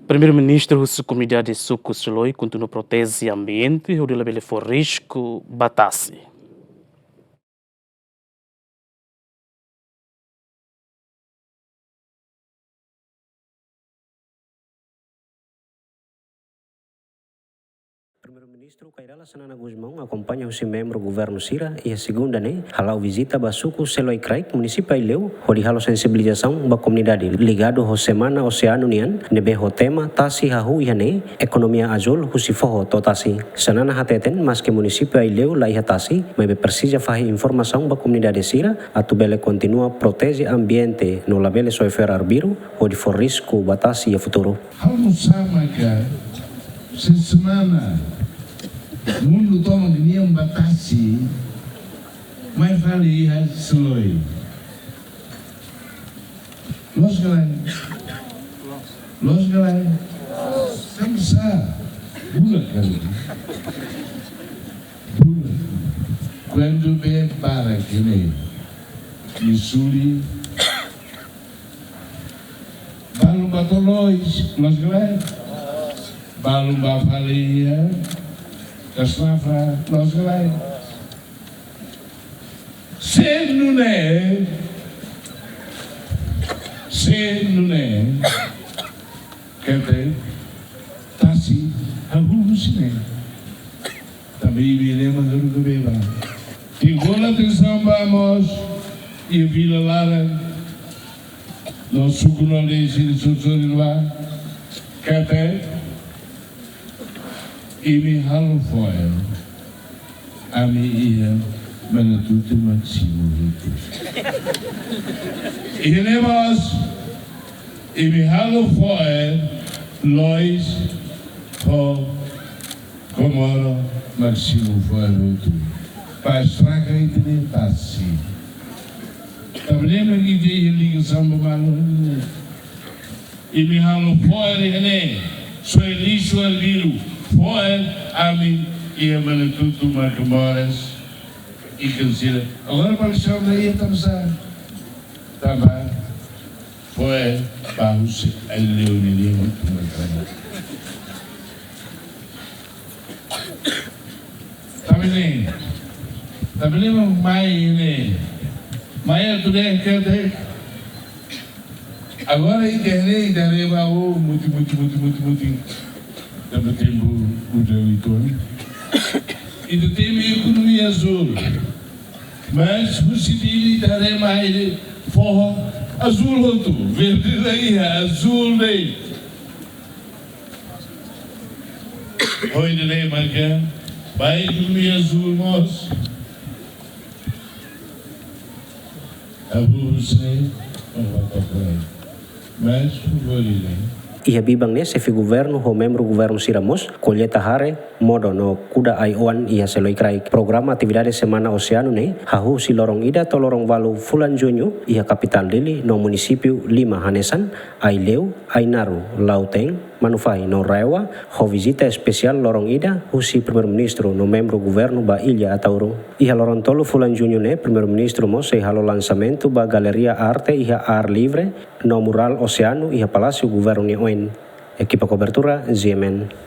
Primeiro-Ministro da Comunidade Suco Siloi continua a proteger o ambiente e o de for risco batase. Primeiro-Ministro Kairala Sanana Guzmão acompanha o membro do governo Sira e a segunda halau visita Basuco Seloi Craik, município Ileu, onde halo sensibilização da comunidade ligado ao Semana Oceano Nian, nebe o tema tasi hahu ihane, economia azul husi forro totasi. Sanana hateten mas que município Ileu lai hatasi, mas precisa fazer informação da comunidade Sira, atubele continua protege ambiente no labele soefer arbiru, onde for risco batasi a futuro. Halo sama ka semana mundo toma dinheiro batasi mais vale a Siloi los galera samsa bula kali bula quando bem para que nem Missouri balu batolois los galera balu bafalia Kasnafa, nós galera. Se não é, quer dizer, tá assim, alguns né. Também viremos do beba. Igual atenção vamos e Vila Lara, nosso colonês e o lá, quer dizer. Imi halo foel, ami ia menututi maksimu itu. Ini mas, imi halo foel, lois ho komoro maksimu foel itu. Pasraga itu ni tasi. Tapi lagi dia ligação balu. Imi halo foel ini, soeli soel biru. Foi ami e a Manatuto Macamoras e Cancila. Agora para o chão daí estamos a também foi para o Leoninho muito bacana. Também mais tudo é que até agora a internet dareva muito do tempo do e do tempo economia azul, mas o civil dará mais forro azul outro, verde daí azul daí. Hoje daí marca, vai economia azul nós, abu sei, mas por aí. Ia bibang ne sefi governo ho membro governo Siramos colheita hare modo no kuda aiwan ia Seloi Craik programa atividade semana oceano ne hahu si lorong ida to lorong valu Fulan Junyo ia capital dele no município Lima Hanesan Aileu Ainaru Lauteng Manufai no Rewa ho visita especial lorong ida husi primeiro-ministro no membro governo ba Ilha Atauro ia lorong tolo Fulan Junyo ne primeiro-ministro mo se halo lançamento ba galeria arte ia ar livre no mural oceano ia palácio governo Equipa cobertura ZMN.